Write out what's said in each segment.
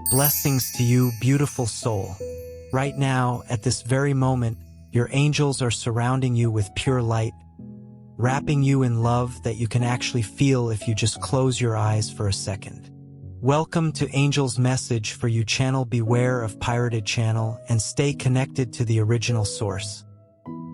Blessings to you, beautiful soul. Right now, at this very moment, your angels are surrounding you with pure light, wrapping you in love that you can actually feel if you just close your eyes for a second. Welcome to Angel's message for you. Channel, beware of pirated channel and stay connected to the original source.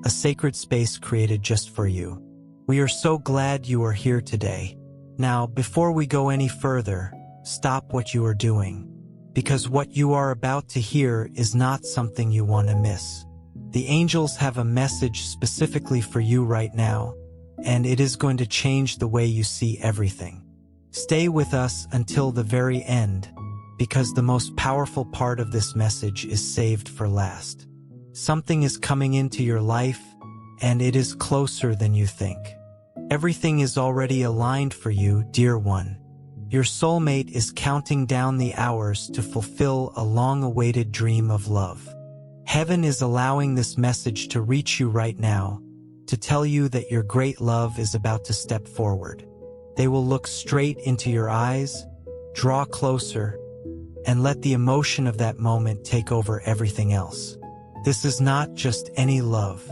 A sacred space created just for you. We are so glad you are here today. Now, before we go any further, stop what you are doing, because what you are about to hear is not something you want to miss. The angels have a message specifically for you right now, and it is going to change the way you see everything. Stay with us until the very end, because the most powerful part of this message is saved for last. Something is coming into your life, and it is closer than you think. Everything is already aligned for you, dear one. Your soulmate is counting down the hours to fulfill a long-awaited dream of love. Heaven is allowing this message to reach you right now, to tell you that your great love is about to step forward. They will look straight into your eyes, draw closer, and let the emotion of that moment take over everything else. This is not just any love,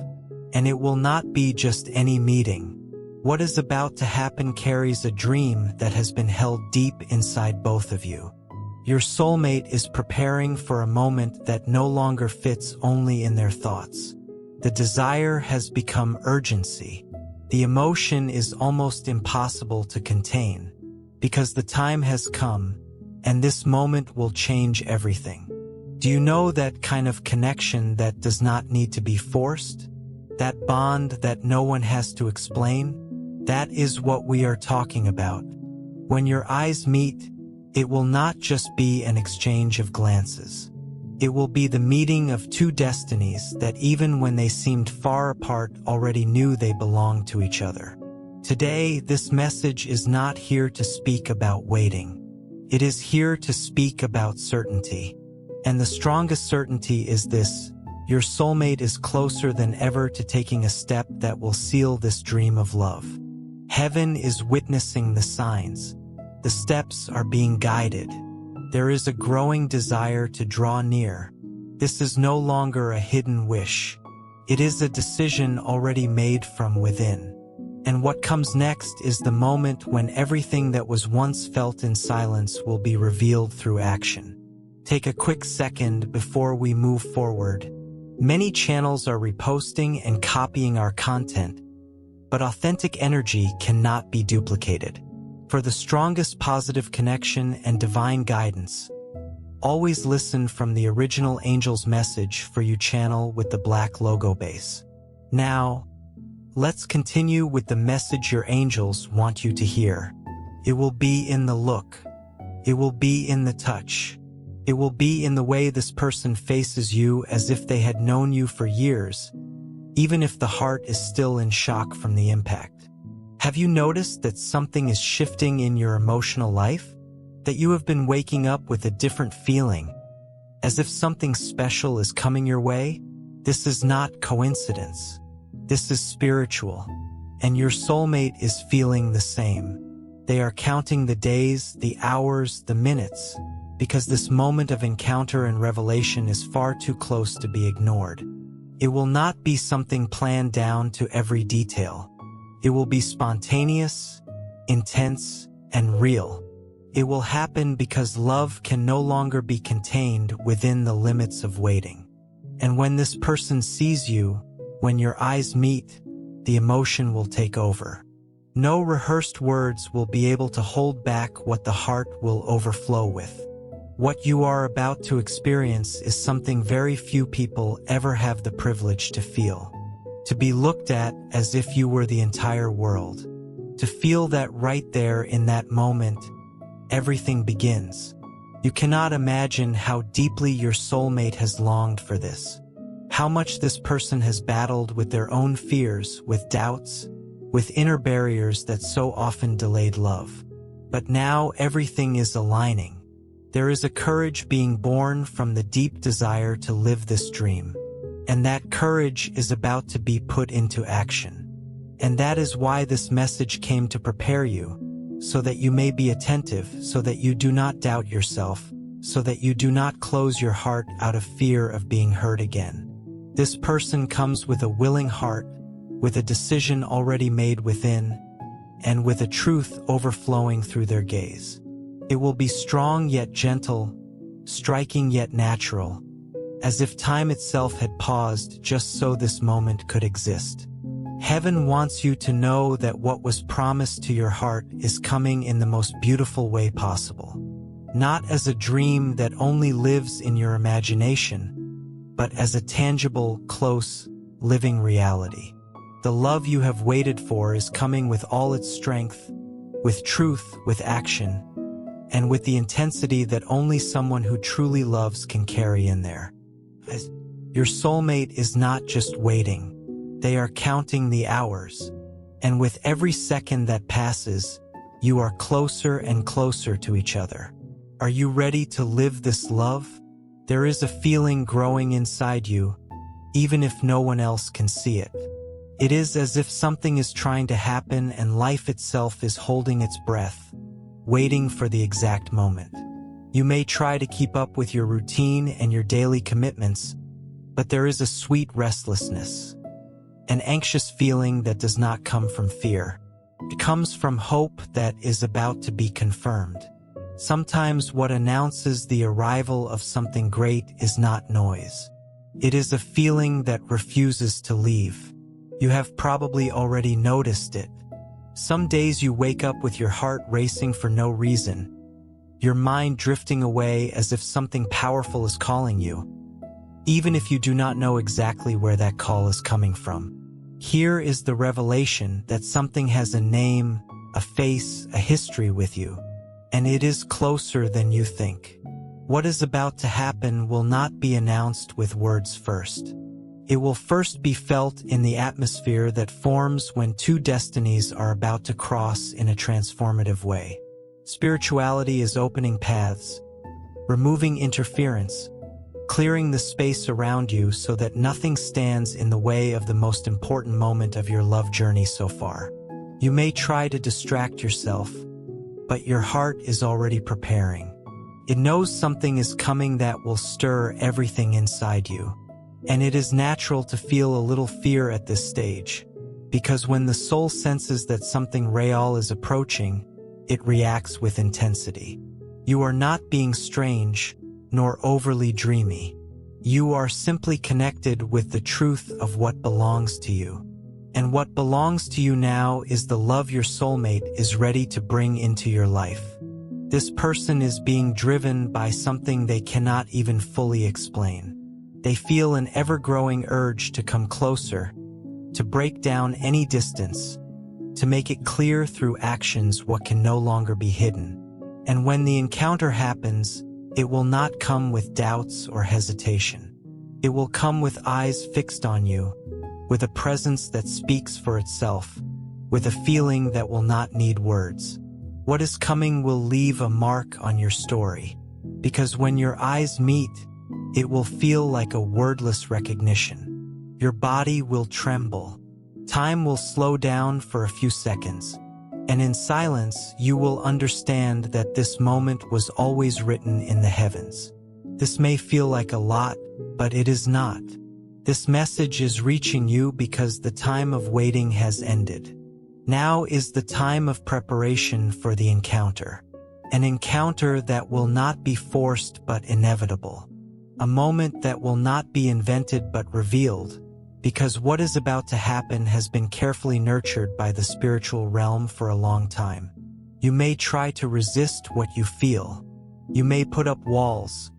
and it will not be just any meeting. What is about to happen carries a dream that has been held deep inside both of you. Your soulmate is preparing for a moment that no longer fits only in their thoughts. The desire has become urgency. The emotion is almost impossible to contain, because the time has come, and this moment will change everything. Do you know that kind of connection that does not need to be forced? That bond that no one has to explain? That is what we are talking about. When your eyes meet, it will not just be an exchange of glances. It will be the meeting of two destinies that even when they seemed far apart already knew they belonged to each other. Today, this message is not here to speak about waiting. It is here to speak about certainty. And the strongest certainty is this: your soulmate is closer than ever to taking a step that will seal this dream of love. Heaven is witnessing the signs. The steps are being guided. There is a growing desire to draw near. This is no longer a hidden wish. It is a decision already made from within. And what comes next is the moment when everything that was once felt in silence will be revealed through action. Take a quick second before we move forward. Many channels are reposting and copying our content, but authentic energy cannot be duplicated. For the strongest positive connection and divine guidance, always listen from the original Angel's message for you channel with the black logo base. Now, let's continue with the message your angels want you to hear. It will be in the look. It will be in the touch. It will be in the way this person faces you as if they had known you for years, even if the heart is still in shock from the impact. Have you noticed that something is shifting in your emotional life? That you have been waking up with a different feeling, as if something special is coming your way? This is not coincidence. This is spiritual, and your soulmate is feeling the same. They are counting the days, the hours, the minutes, because this moment of encounter and revelation is far too close to be ignored. It will not be something planned down to every detail. It will be spontaneous, intense, and real. It will happen because love can no longer be contained within the limits of waiting. And when this person sees you, when your eyes meet, the emotion will take over. No rehearsed words will be able to hold back what the heart will overflow with. What you are about to experience is something very few people ever have the privilege to feel. To be looked at as if you were the entire world. To feel that right there in that moment, everything begins. You cannot imagine how deeply your soulmate has longed for this. How much this person has battled with their own fears, with doubts, with inner barriers that so often delayed love. But now everything is aligning. There is a courage being born from the deep desire to live this dream. And that courage is about to be put into action. And that is why this message came to prepare you, so that you may be attentive, so that you do not doubt yourself, so that you do not close your heart out of fear of being hurt again. This person comes with a willing heart, with a decision already made within, and with a truth overflowing through their gaze. It will be strong yet gentle, striking yet natural, as if time itself had paused just so this moment could exist. Heaven wants you to know that what was promised to your heart is coming in the most beautiful way possible. Not as a dream that only lives in your imagination, but as a tangible, close, living reality. The love you have waited for is coming with all its strength, with truth, with action, and with the intensity that only someone who truly loves can carry in there. Your soulmate is not just waiting. They are counting the hours, and with every second that passes, you are closer and closer to each other. Are you ready to live this love? There is a feeling growing inside you, even if no one else can see it. It is as if something is trying to happen and life itself is holding its breath, waiting for the exact moment. You may try to keep up with your routine and your daily commitments, but there is a sweet restlessness, an anxious feeling that does not come from fear. It comes from hope that is about to be confirmed. Sometimes what announces the arrival of something great is not noise. It is a feeling that refuses to leave. You have probably already noticed it. Some days you wake up with your heart racing for no reason, your mind drifting away as if something powerful is calling you, even if you do not know exactly where that call is coming from. Here is the revelation that something has a name, a face, a history with you, and it is closer than you think. What is about to happen will not be announced with words first. It will first be felt in the atmosphere that forms when two destinies are about to cross in a transformative way. Spirituality is opening paths, removing interference, clearing the space around you so that nothing stands in the way of the most important moment of your love journey so far. You may try to distract yourself, but your heart is already preparing. It knows something is coming that will stir everything inside you. And it is natural to feel a little fear at this stage, because when the soul senses that something real is approaching, it reacts with intensity. You are not being strange, nor overly dreamy. You are simply connected with the truth of what belongs to you. And what belongs to you now is the love your soulmate is ready to bring into your life. This person is being driven by something they cannot even fully explain. They feel an ever-growing urge to come closer, to break down any distance, to make it clear through actions what can no longer be hidden. And when the encounter happens, it will not come with doubts or hesitation. It will come with eyes fixed on you, with a presence that speaks for itself, with a feeling that will not need words. What is coming will leave a mark on your story, because when your eyes meet, it will feel like a wordless recognition. Your body will tremble. Time will slow down for a few seconds, and in silence you will understand that this moment was always written in the heavens. This may feel like a lot, but it is not. This message is reaching you because the time of waiting has ended. Now is the time of preparation for the encounter. An encounter that will not be forced but inevitable. A moment that will not be invented but revealed, because what is about to happen has been carefully nurtured by the spiritual realm for a long time. You may try to resist what you feel. You may put up walls,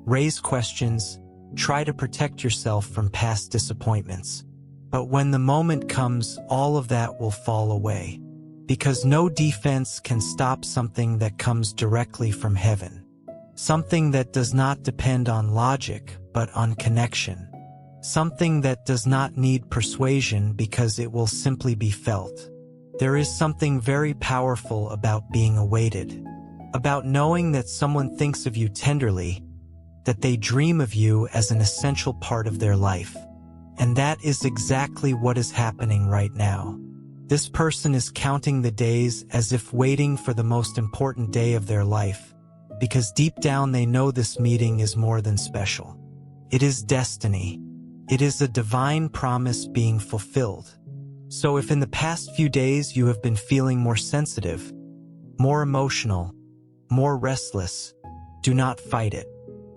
raise questions, try to protect yourself from past disappointments. But when the moment comes, all of that will fall away, because no defense can stop something that comes directly from heaven. Something that does not depend on logic, but on connection. Something that does not need persuasion because it will simply be felt. There is something very powerful about being awaited, about knowing that someone thinks of you tenderly, that they dream of you as an essential part of their life. And that is exactly what is happening right now. This person is counting the days as if waiting for the most important day of their life, because deep down they know this meeting is more than special. It is destiny. It is a divine promise being fulfilled. So if in the past few days you have been feeling more sensitive, more emotional, more restless, do not fight it.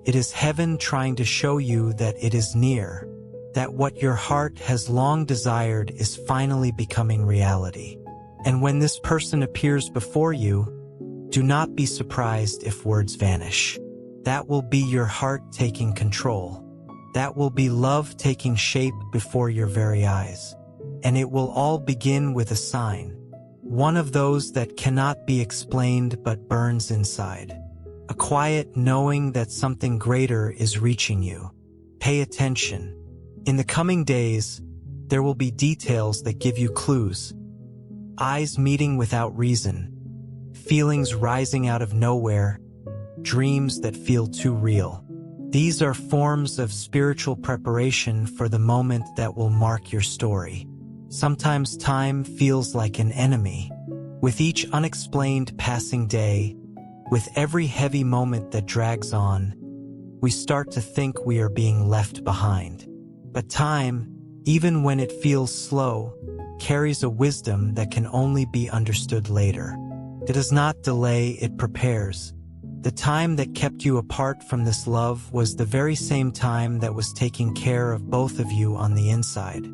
It is heaven trying to show you that it is near, that what your heart has long desired is finally becoming reality. And when this person appears before you, do not be surprised if words vanish. That will be your heart taking control. That will be love taking shape before your very eyes. And it will all begin with a sign, one of those that cannot be explained but burns inside. A quiet knowing that something greater is reaching you. Pay attention. In the coming days, there will be details that give you clues. Eyes meeting without reason, feelings rising out of nowhere, dreams that feel too real. These are forms of spiritual preparation for the moment that will mark your story. Sometimes time feels like an enemy. With each unexplained passing day, with every heavy moment that drags on, we start to think we are being left behind. But time, even when it feels slow, carries a wisdom that can only be understood later. It does not delay, it prepares. The time that kept you apart from this love was the very same time that was taking care of both of you on the inside.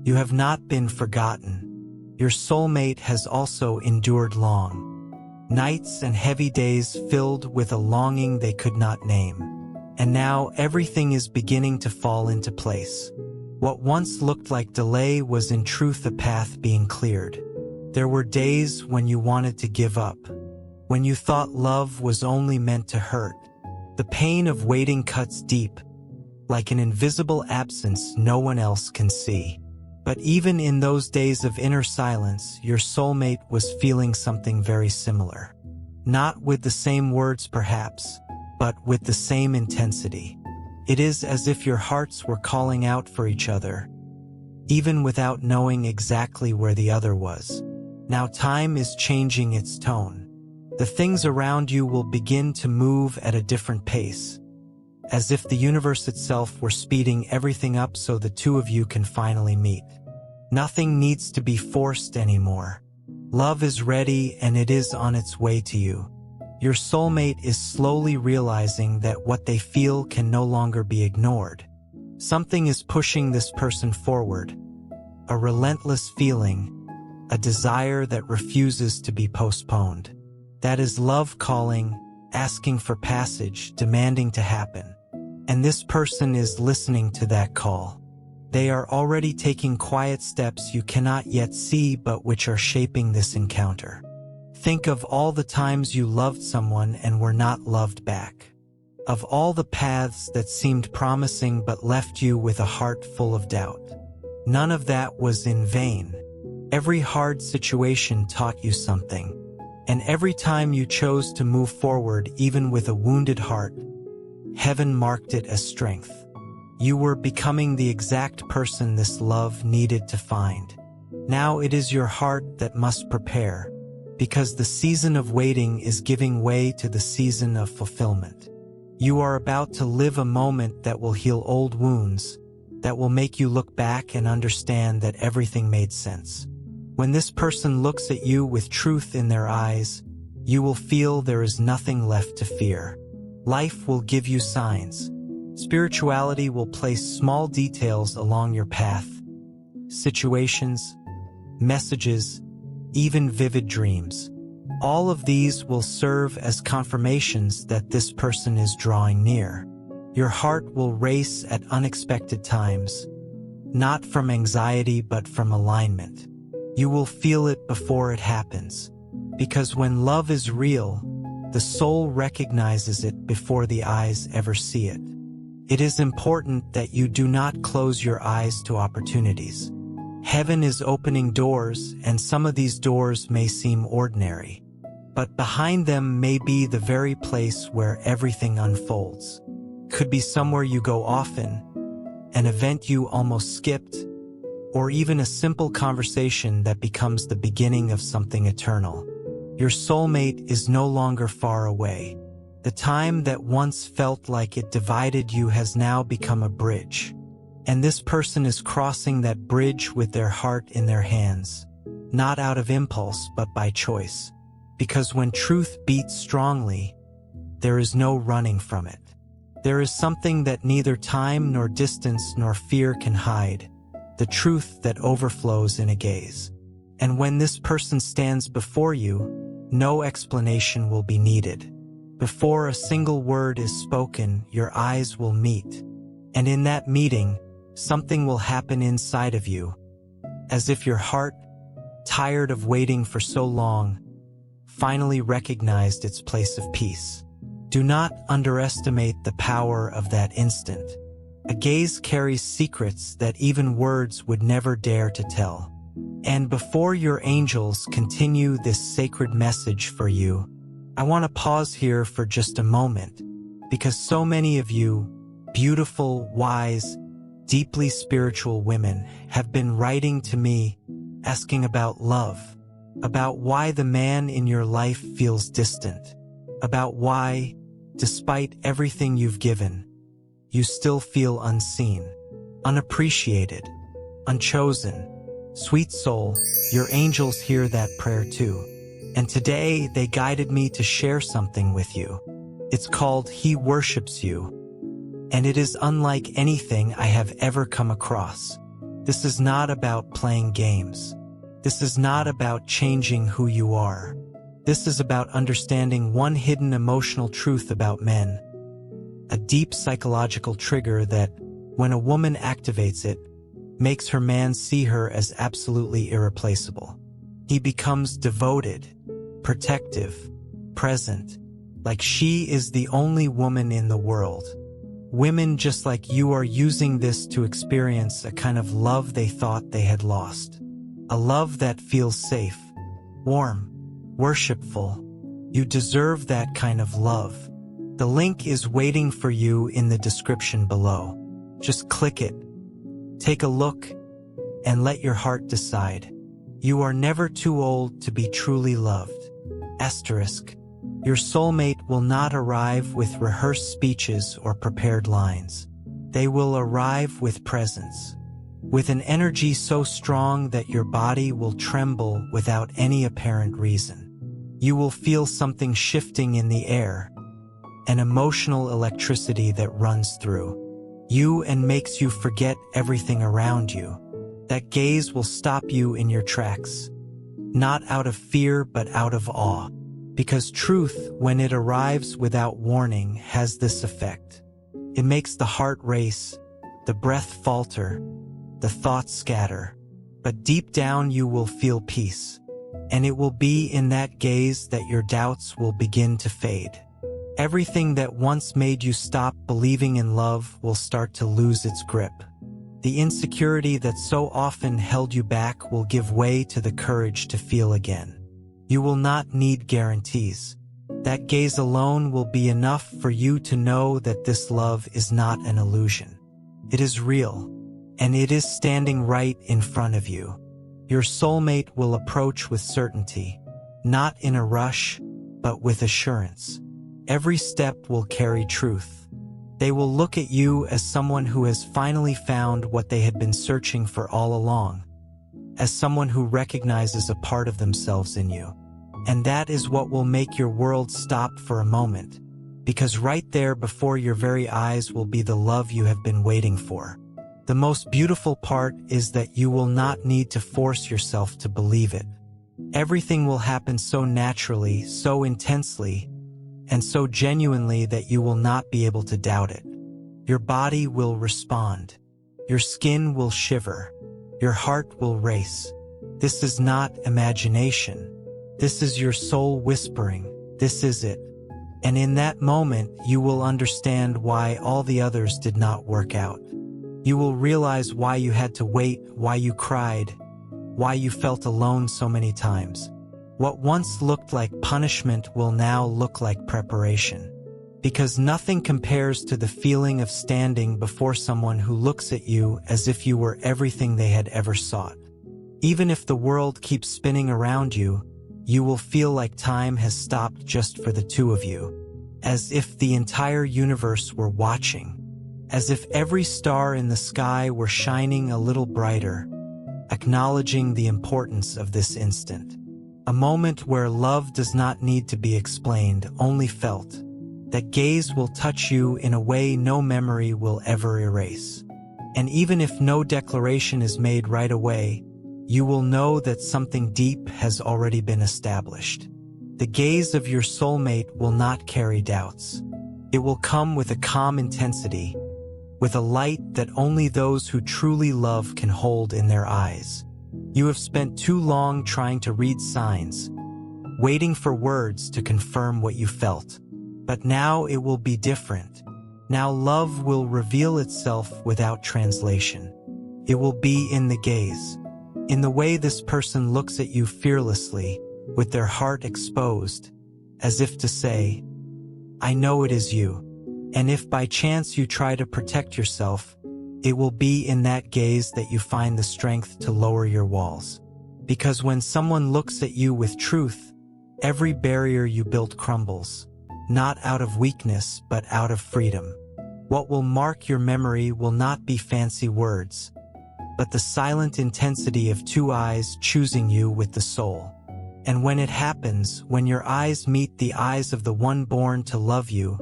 You have not been forgotten. Your soulmate has also endured long. Nights and heavy days filled with a longing they could not name. And now everything is beginning to fall into place. What once looked like delay was in truth a path being cleared. There were days when you wanted to give up, when you thought love was only meant to hurt. The pain of waiting cuts deep, like an invisible absence no one else can see. But even in those days of inner silence, your soulmate was feeling something very similar. Not with the same words perhaps, but with the same intensity. It is as if your hearts were calling out for each other, even without knowing exactly where the other was. Now time is changing its tone. The things around you will begin to move at a different pace, as if the universe itself were speeding everything up so the two of you can finally meet. Nothing needs to be forced anymore. Love is ready and it is on its way to you. Your soulmate is slowly realizing that what they feel can no longer be ignored. Something is pushing this person forward. A relentless feeling, a desire that refuses to be postponed. That is love calling, asking for passage, demanding to happen. And this person is listening to that call. They are already taking quiet steps you cannot yet see but which are shaping this encounter. Think of all the times you loved someone and were not loved back. Of all the paths that seemed promising but left you with a heart full of doubt. None of that was in vain. Every hard situation taught you something. And every time you chose to move forward even with a wounded heart, heaven marked it as strength. You were becoming the exact person this love needed to find. Now it is your heart that must prepare, because the season of waiting is giving way to the season of fulfillment. You are about to live a moment that will heal old wounds, that will make you look back and understand that everything made sense. When this person looks at you with truth in their eyes, you will feel there is nothing left to fear. Life will give you signs. Spirituality will place small details along your path. Situations, messages, even vivid dreams. All of these will serve as confirmations that this person is drawing near. Your heart will race at unexpected times, not from anxiety but from alignment. You will feel it before it happens, because when love is real, the soul recognizes it before the eyes ever see it. It is important that you do not close your eyes to opportunities. Heaven is opening doors, and some of these doors may seem ordinary, but behind them may be the very place where everything unfolds. Could be somewhere you go often, an event you almost skipped, or even a simple conversation that becomes the beginning of something eternal. Your soulmate is no longer far away. The time that once felt like it divided you has now become a bridge. And this person is crossing that bridge with their heart in their hands, not out of impulse but by choice. Because when truth beats strongly, there is no running from it. There is something that neither time nor distance nor fear can hide, the truth that overflows in a gaze. And when this person stands before you, no explanation will be needed. Before a single word is spoken, your eyes will meet. And in that meeting, something will happen inside of you, as if your heart, tired of waiting for so long, finally recognized its place of peace. Do not underestimate the power of that instant. A gaze carries secrets that even words would never dare to tell. And before your angels continue this sacred message for you, I want to pause here for just a moment, because so many of you, beautiful, wise, deeply spiritual women, have been writing to me, asking about love, about why the man in your life feels distant, about why, despite everything you've given, you still feel unseen, unappreciated, unchosen. Sweet soul, your angels hear that prayer too. And today they guided me to share something with you. It's called He Worships You. And it is unlike anything I have ever come across. This is not about playing games. This is not about changing who you are. This is about understanding one hidden emotional truth about men. A deep psychological trigger that, when a woman activates it, makes her man see her as absolutely irreplaceable. He becomes devoted, protective, present, like she is the only woman in the world. Women just like you are using this to experience a kind of love they thought they had lost. A love that feels safe, warm, worshipful. You deserve that kind of love. The link is waiting for you in the description below. Just click it, take a look, and let your heart decide. You are never too old to be truly loved. Asterisk. Your soulmate will not arrive with rehearsed speeches or prepared lines. They will arrive with presence, with an energy so strong that your body will tremble without any apparent reason. You will feel something shifting in the air, an emotional electricity that runs through you and makes you forget everything around you. That gaze will stop you in your tracks, not out of fear but out of awe. Because truth, when it arrives without warning, has this effect. It makes the heart race, the breath falter, the thoughts scatter. But deep down you will feel peace. And it will be in that gaze that your doubts will begin to fade. Everything that once made you stop believing in love will start to lose its grip. The insecurity that so often held you back will give way to the courage to feel again. You will not need guarantees. That gaze alone will be enough for you to know that this love is not an illusion. It is real, and it is standing right in front of you. Your soulmate will approach with certainty, not in a rush, but with assurance. Every step will carry truth. They will look at you as someone who has finally found what they had been searching for all along, as someone who recognizes a part of themselves in you. And that is what will make your world stop for a moment, because right there before your very eyes will be the love you have been waiting for. The most beautiful part is that you will not need to force yourself to believe it. Everything will happen so naturally, so intensely, and so genuinely that you will not be able to doubt it. Your body will respond. Your skin will shiver. Your heart will race. This is not imagination. This is your soul whispering, "This is it." And in that moment, you will understand why all the others did not work out. You will realize why you had to wait, why you cried, why you felt alone so many times. What once looked like punishment will now look like preparation. Because nothing compares to the feeling of standing before someone who looks at you as if you were everything they had ever sought. Even if the world keeps spinning around you, you will feel like time has stopped just for the two of you. as if the entire universe were watching, as if every star in the sky were shining a little brighter, acknowledging the importance of this instant. A moment where love does not need to be explained, only felt. That gaze will touch you in a way no memory will ever erase. And even if no declaration is made right away, you will know that something deep has already been established. The gaze of your soulmate will not carry doubts. It will come with a calm intensity, with a light that only those who truly love can hold in their eyes. You have spent too long trying to read signs, waiting for words to confirm what you felt. But now it will be different. Now love will reveal itself without translation. It will be in the gaze, in the way this person looks at you fearlessly, with their heart exposed, as if to say, I know it is you. And if by chance you try to protect yourself, it will be in that gaze that you find the strength to lower your walls. Because when someone looks at you with truth, every barrier you built crumbles, not out of weakness, but out of freedom. What will mark your memory will not be fancy words, but the silent intensity of two eyes choosing you with the soul. And when it happens, when your eyes meet the eyes of the one born to love you,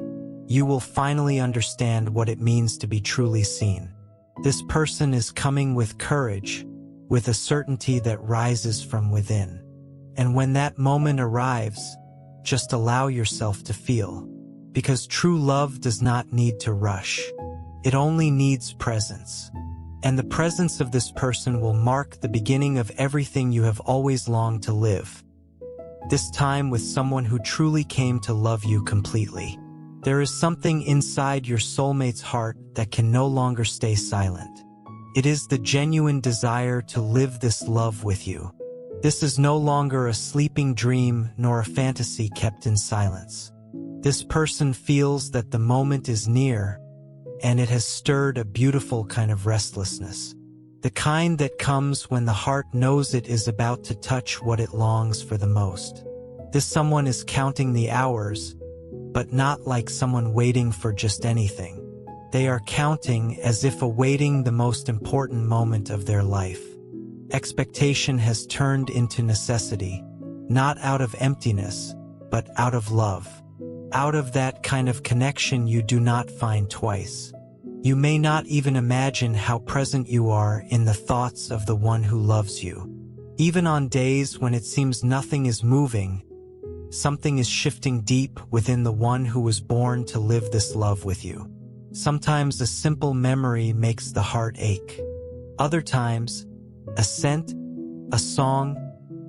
you will finally understand what it means to be truly seen. This person is coming with courage, with a certainty that rises from within. And when that moment arrives, just allow yourself to feel. Because true love does not need to rush. It only needs presence. And the presence of this person will mark the beginning of everything you have always longed to live. This time with someone who truly came to love you completely. There is something inside your soulmate's heart that can no longer stay silent. It is the genuine desire to live this love with you. This is no longer a sleeping dream nor a fantasy kept in silence. This person feels that the moment is near, and it has stirred a beautiful kind of restlessness. The kind that comes when the heart knows it is about to touch what it longs for the most. This someone is counting the hours, but not like someone waiting for just anything. They are counting as if awaiting the most important moment of their life. Expectation has turned into necessity, not out of emptiness, but out of love. Out of that kind of connection you do not find twice. You may not even imagine how present you are in the thoughts of the one who loves you. Even on days when it seems nothing is moving, something is shifting deep within the one who was born to live this love with you. Sometimes a simple memory makes the heart ache. Other times, a scent, a song,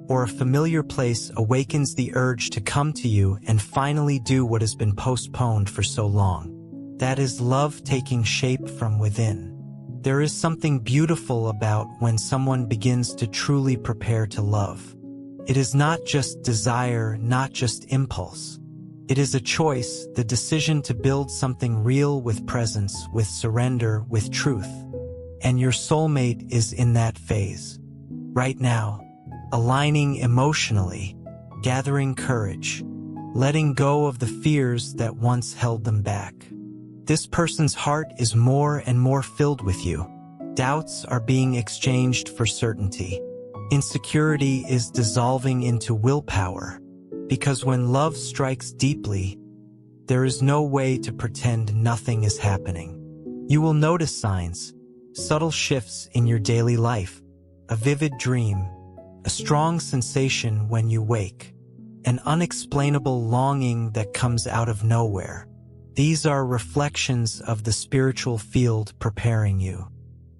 or a familiar place awakens the urge to come to you and finally do what has been postponed for so long. That is love taking shape from within. There is something beautiful about when someone begins to truly prepare to love. It is not just desire, not just impulse. It is a choice, the decision to build something real with presence, with surrender, with truth. And your soulmate is in that phase. Right now, aligning emotionally, gathering courage, letting go of the fears that once held them back. This person's heart is more and more filled with you. Doubts are being exchanged for certainty. Insecurity is dissolving into willpower. Because when love strikes deeply, there is no way to pretend nothing is happening. You will notice signs, subtle shifts in your daily life, a vivid dream, a strong sensation when you wake, an unexplainable longing that comes out of nowhere. These are reflections of the spiritual field preparing you.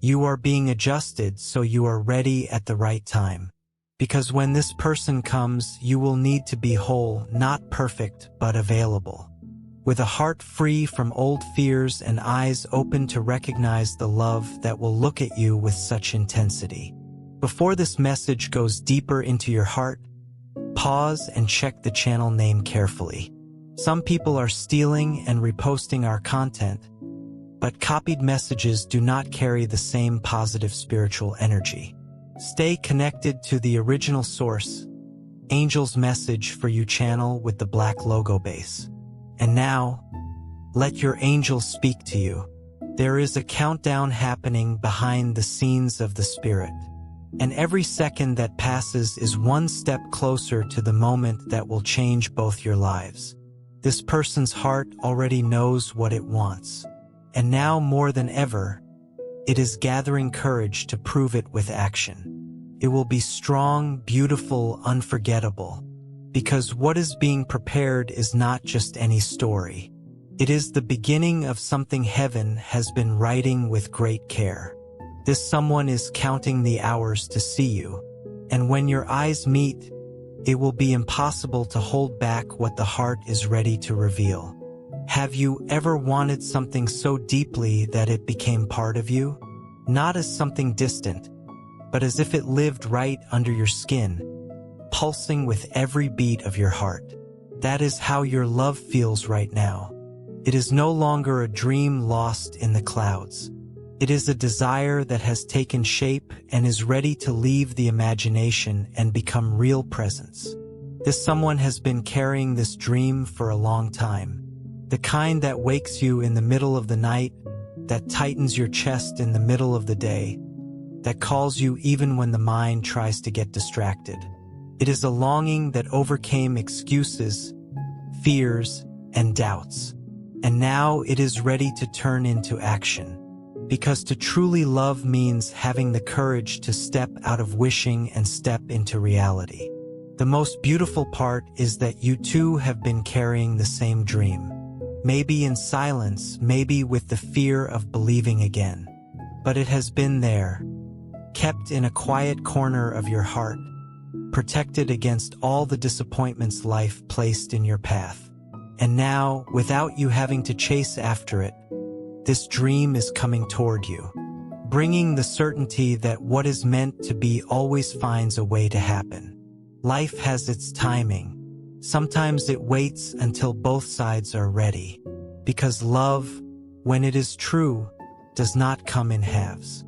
You are being adjusted so you are ready at the right time. Because when this person comes, you will need to be whole, not perfect, but available. With a heart free from old fears and eyes open to recognize the love that will look at you with such intensity. Before this message goes deeper into your heart, pause and check the channel name carefully. Some people are stealing and reposting our content, but copied messages do not carry the same positive spiritual energy. Stay connected to the original source, Angel's Message for You channel with the black logo base. And now, let your angels speak to you. There is a countdown happening behind the scenes of the Spirit. And every second that passes is one step closer to the moment that will change both your lives. This person's heart already knows what it wants. And now more than ever, it is gathering courage to prove it with action. It will be strong, beautiful, unforgettable. Because what is being prepared is not just any story. It is the beginning of something heaven has been writing with great care. This someone is counting the hours to see you. And when your eyes meet, it will be impossible to hold back what the heart is ready to reveal. Have you ever wanted something so deeply that it became part of you? Not as something distant, but as if it lived right under your skin, pulsing with every beat of your heart. That is how your love feels right now. It is no longer a dream lost in the clouds. It is a desire that has taken shape and is ready to leave the imagination and become real presence. This someone has been carrying this dream for a long time. The kind that wakes you in the middle of the night, that tightens your chest in the middle of the day, that calls you even when the mind tries to get distracted. It is a longing that overcame excuses, fears, and doubts. And now it is ready to turn into action. Because to truly love means having the courage to step out of wishing and step into reality. The most beautiful part is that you two have been carrying the same dream. Maybe in silence, maybe with the fear of believing again. But it has been there, kept in a quiet corner of your heart, protected against all the disappointments life placed in your path. And now, without you having to chase after it, this dream is coming toward you, bringing the certainty that what is meant to be always finds a way to happen. Life has its timing. Sometimes it waits until both sides are ready, because love, when it is true, does not come in halves.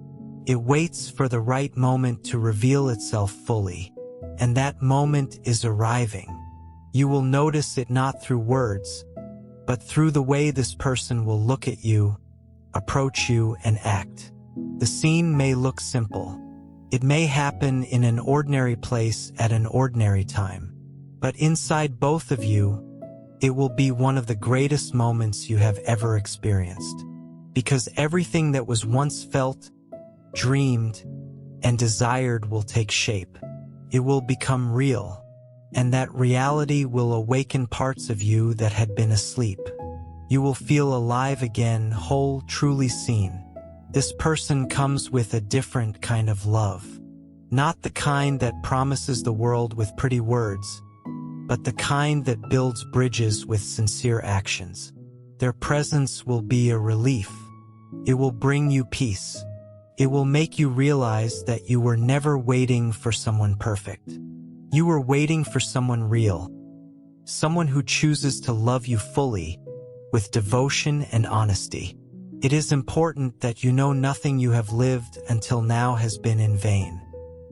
It waits for the right moment to reveal itself fully, and that moment is arriving. You will notice it not through words, but through the way this person will look at you, approach you, and act. The scene may look simple. It may happen in an ordinary place at an ordinary time. But inside both of you, it will be one of the greatest moments you have ever experienced. Because everything that was once felt, dreamed, and desired will take shape. It will become real. And that reality will awaken parts of you that had been asleep. You will feel alive again, whole, truly seen. This person comes with a different kind of love. Not the kind that promises the world with pretty words, but the kind that builds bridges with sincere actions. Their presence will be a relief. It will bring you peace. It will make you realize that you were never waiting for someone perfect. You were waiting for someone real. Someone who chooses to love you fully, with devotion and honesty. It is important that you know nothing you have lived until now has been in vain.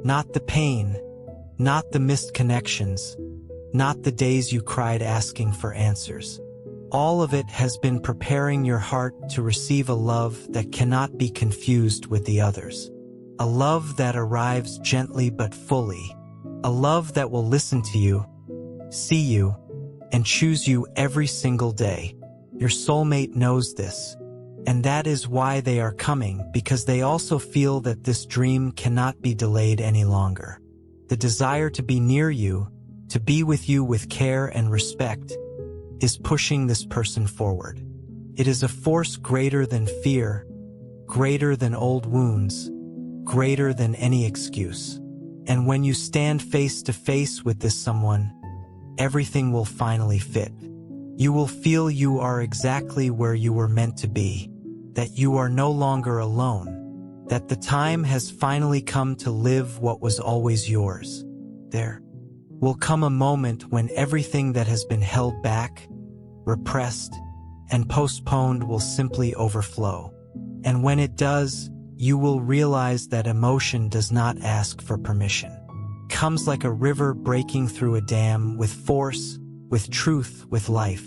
Not the pain, not the missed connections, not the days you cried asking for answers. All of it has been preparing your heart to receive a love that cannot be confused with the others. A love that arrives gently but fully. A love that will listen to you, see you, and choose you every single day. Your soulmate knows this. And that is why they are coming, because they also feel that this dream cannot be delayed any longer. The desire to be near you, to be with you with care and respect, is pushing this person forward. It is a force greater than fear, greater than old wounds, greater than any excuse. And when you stand face to face with this someone, everything will finally fit. You will feel you are exactly where you were meant to be, that you are no longer alone, that the time has finally come to live what was always yours. There will come a moment when everything that has been held back, repressed, and postponed will simply overflow. And when it does, you will realize that emotion does not ask for permission. It comes like a river breaking through a dam, with force, with truth, with life.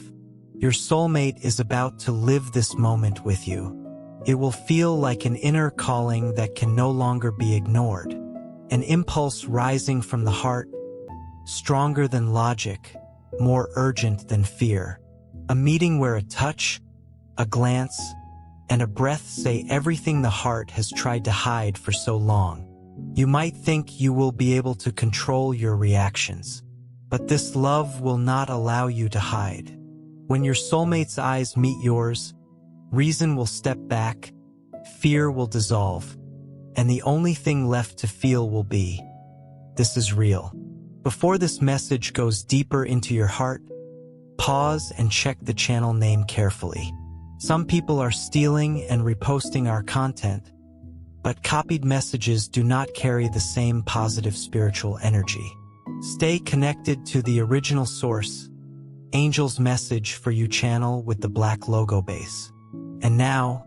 Your soulmate is about to live this moment with you. It will feel like an inner calling that can no longer be ignored. An impulse rising from the heart, stronger than logic, more urgent than fear. A meeting where a touch, a glance, and a breath say everything the heart has tried to hide for so long. You might think you will be able to control your reactions, but this love will not allow you to hide. When your soulmate's eyes meet yours, reason will step back, fear will dissolve, and the only thing left to feel will be, this is real. Before this message goes deeper into your heart, pause and check the channel name carefully. Some people are stealing and reposting our content, but copied messages do not carry the same positive spiritual energy. Stay connected to the original source, Angel's Message for You channel with the black logo base. And now,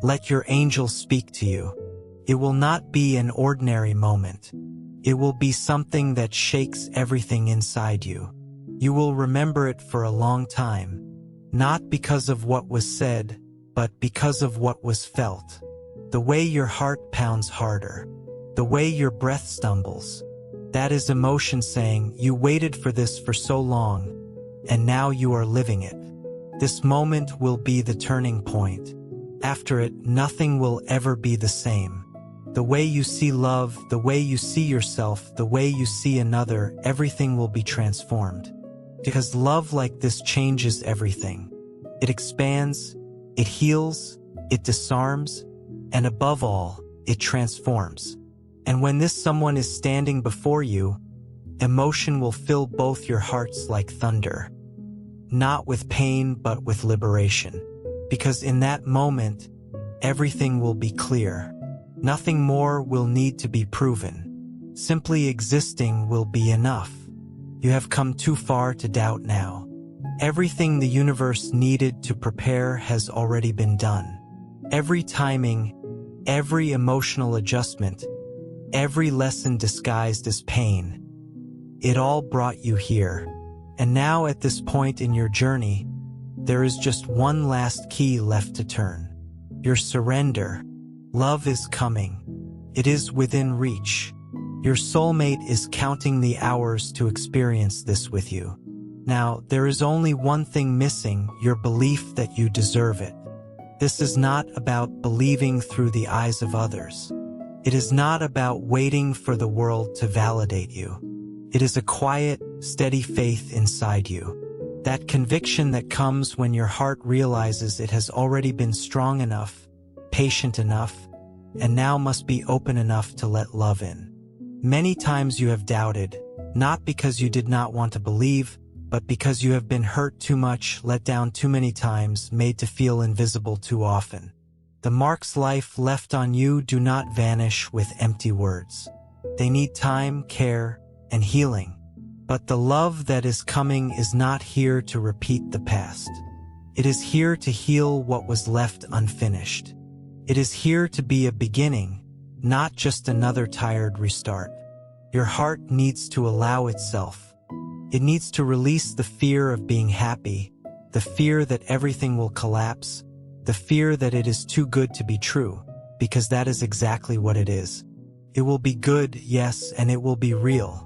let your angels speak to you. It will not be an ordinary moment. It will be something that shakes everything inside you. You will remember it for a long time, not because of what was said, but because of what was felt. The way your heart pounds harder, the way your breath stumbles, that is emotion saying, you waited for this for so long, and now you are living it. This moment will be the turning point. After it, nothing will ever be the same. The way you see love, the way you see yourself, the way you see another, everything will be transformed. Because love like this changes everything. It expands, it heals, it disarms, and above all, it transforms. And when this someone is standing before you, emotion will fill both your hearts like thunder. Not with pain, but with liberation. Because in that moment, everything will be clear. Nothing more will need to be proven. Simply existing will be enough. You have come too far to doubt now. Everything the universe needed to prepare has already been done. Every timing, every emotional adjustment, every lesson disguised as pain, it all brought you here. And now at this point in your journey, there is just one last key left to turn. Your surrender. Love is coming. It is within reach. Your soulmate is counting the hours to experience this with you. Now, there is only one thing missing, your belief that you deserve it. This is not about believing through the eyes of others. It is not about waiting for the world to validate you. It is a quiet, steady faith inside you. That conviction that comes when your heart realizes it has already been strong enough, patient enough, and now must be open enough to let love in. Many times you have doubted, not because you did not want to believe, but because you have been hurt too much, let down too many times, made to feel invisible too often. The marks life left on you do not vanish with empty words. They need time, care, and healing. But the love that is coming is not here to repeat the past. It is here to heal what was left unfinished. It is here to be a beginning, not just another tired restart. Your heart needs to allow itself. It needs to release the fear of being happy, the fear that everything will collapse, the fear that it is too good to be true, because that is exactly what it is. It will be good, yes, and it will be real,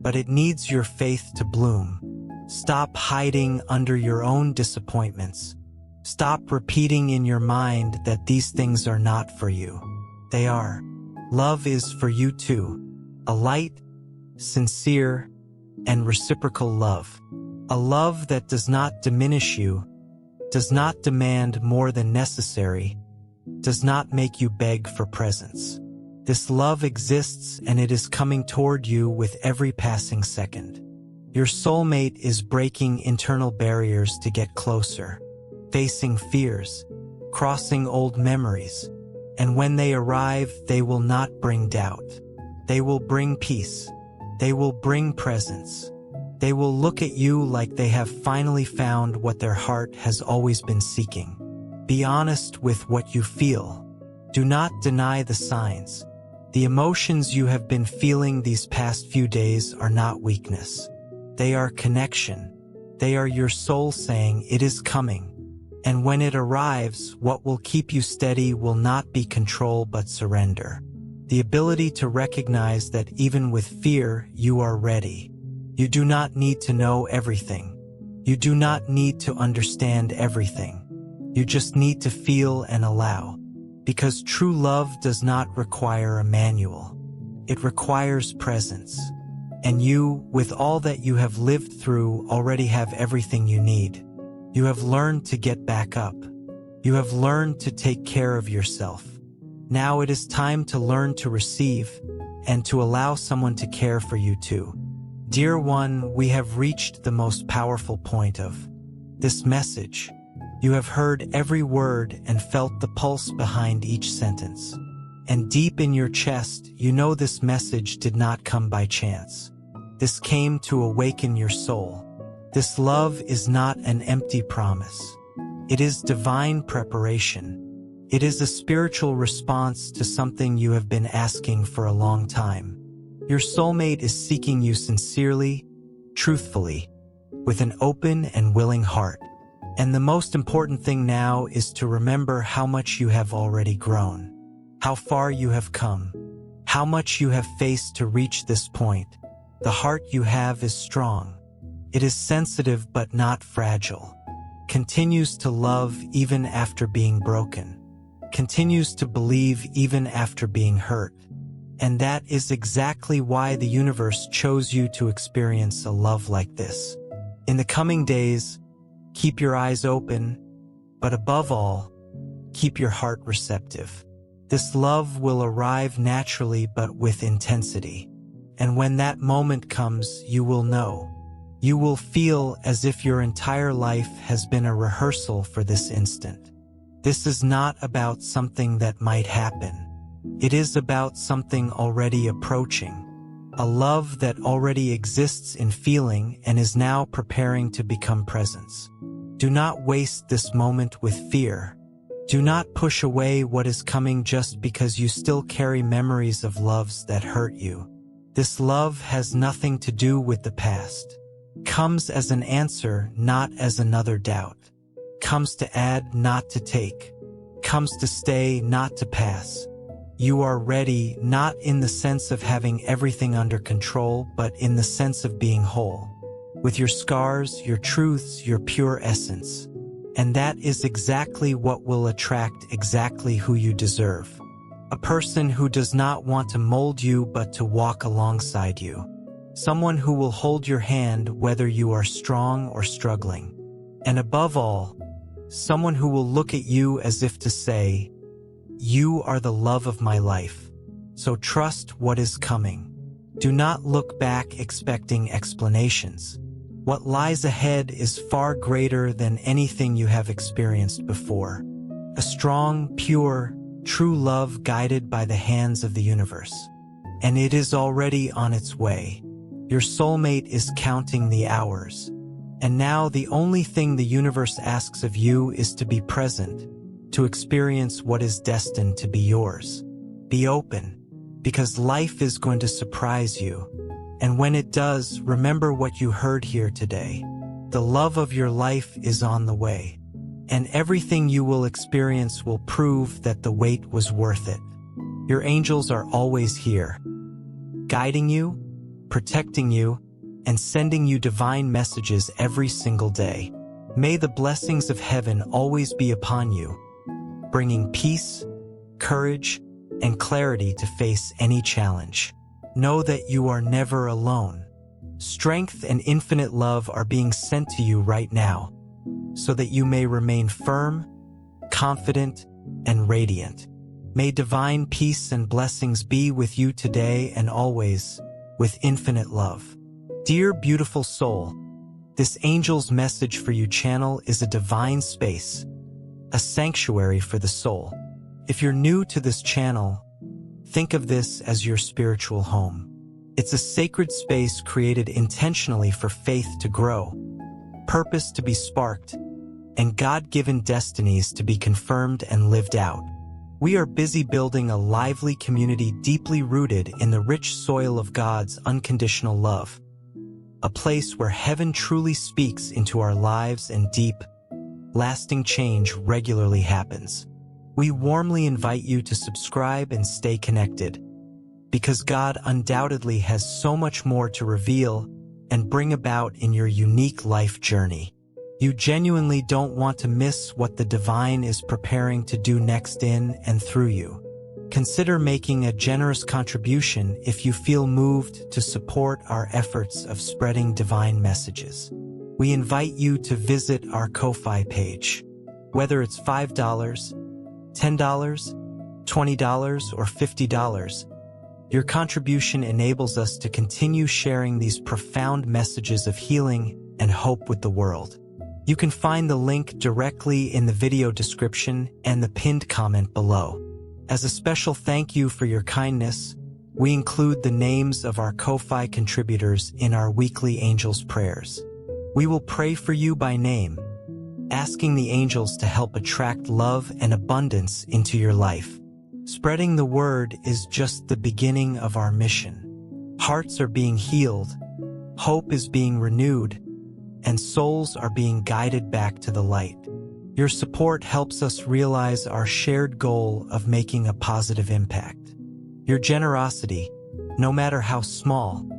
but it needs your faith to bloom. Stop hiding under your own disappointments. Stop repeating in your mind that these things are not for you. They are. Love is for you too. A light, sincere, and reciprocal love. A love that does not diminish you, does not demand more than necessary, does not make you beg for presents. This love exists and it is coming toward you with every passing second. Your soulmate is breaking internal barriers to get closer, facing fears, crossing old memories, and when they arrive, they will not bring doubt. They will bring peace. They will bring presence. They will look at you like they have finally found what their heart has always been seeking. Be honest with what you feel. Do not deny the signs. The emotions you have been feeling these past few days are not weakness. They are connection. They are your soul saying it is coming. And when it arrives, what will keep you steady will not be control but surrender. The ability to recognize that even with fear, you are ready. You do not need to know everything. You do not need to understand everything. You just need to feel and allow. Because true love does not require a manual. It requires presence. And you, with all that you have lived through, already have everything you need. You have learned to get back up. You have learned to take care of yourself. Now it is time to learn to receive and to allow someone to care for you too. Dear one, we have reached the most powerful point of this message. You have heard every word and felt the pulse behind each sentence. And deep in your chest, you know this message did not come by chance. This came to awaken your soul. This love is not an empty promise. It is divine preparation. It is a spiritual response to something you have been asking for a long time. Your soulmate is seeking you sincerely, truthfully, with an open and willing heart. And the most important thing now is to remember how much you have already grown, how far you have come, how much you have faced to reach this point. The heart you have is strong. It is sensitive but not fragile. Continues to love even after being broken. Continues to believe even after being hurt. And that is exactly why the universe chose you to experience a love like this. In the coming days, keep your eyes open, but above all, keep your heart receptive. This love will arrive naturally but with intensity. And when that moment comes, you will know. You will feel as if your entire life has been a rehearsal for this instant. This is not about something that might happen. It is about something already approaching. A love that already exists in feeling and is now preparing to become presence. Do not waste this moment with fear. Do not push away what is coming just because you still carry memories of loves that hurt you. This love has nothing to do with the past. Comes as an answer, not as another doubt. Comes to add, not to take. Comes to stay, not to pass. You are ready, not in the sense of having everything under control, but in the sense of being whole. With your scars, your truths, your pure essence. And that is exactly what will attract exactly who you deserve. A person who does not want to mold you but to walk alongside you. Someone who will hold your hand whether you are strong or struggling. And above all, someone who will look at you as if to say, "You are the love of my life." So trust what is coming. Do not look back expecting explanations. What lies ahead is far greater than anything you have experienced before. A strong, pure, true love guided by the hands of the universe. And it is already on its way. Your soulmate is counting the hours. And now the only thing the universe asks of you is to be present, to experience what is destined to be yours. Be open, because life is going to surprise you. And when it does, remember what you heard here today. The love of your life is on the way. And everything you will experience will prove that the wait was worth it. Your angels are always here, guiding you, protecting you, and sending you divine messages every single day. May the blessings of heaven always be upon you, bringing peace, courage, and clarity to face any challenge. Know that you are never alone. Strength and infinite love are being sent to you right now, so that you may remain firm, confident, and radiant. May divine peace and blessings be with you today and always, with infinite love. Dear beautiful soul, this angel's message for you channel is a divine space, a sanctuary for the soul. If you're new to this channel, think of this as your spiritual home. It's a sacred space created intentionally for faith to grow, purpose to be sparked, and God-given destinies to be confirmed and lived out. We are busy building a lively community deeply rooted in the rich soil of God's unconditional love. a place where heaven truly speaks into our lives and deep, lasting change regularly happens. We warmly invite you to subscribe and stay connected, because God undoubtedly has so much more to reveal and bring about in your unique life journey. You genuinely don't want to miss what the divine is preparing to do next in and through you. Consider making a generous contribution if you feel moved to support our efforts of spreading divine messages. We invite you to visit our Ko-Fi page. Whether it's $5, $10, $20, or $50, your contribution enables us to continue sharing these profound messages of healing and hope with the world. You can find the link directly in the video description and the pinned comment below. As a special thank you for your kindness, we include the names of our Ko-Fi contributors in our weekly Angels Prayers. We will pray for you by name, asking the angels to help attract love and abundance into your life. Spreading the word is just the beginning of our mission. Hearts are being healed, hope is being renewed, and souls are being guided back to the light. Your support helps us realize our shared goal of making a positive impact. Your generosity, no matter how small,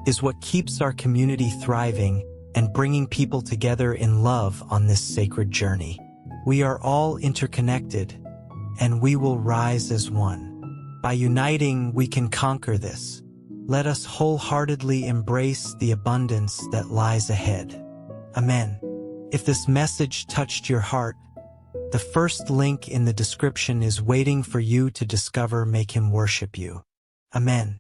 is what keeps our community thriving and bringing people together in love on this sacred journey. We are all interconnected, and we will rise as one. By uniting, we can conquer this. Let us wholeheartedly embrace the abundance that lies ahead. Amen. If this message touched your heart, the first link in the description is waiting for you to discover. Make him worship you. Amen.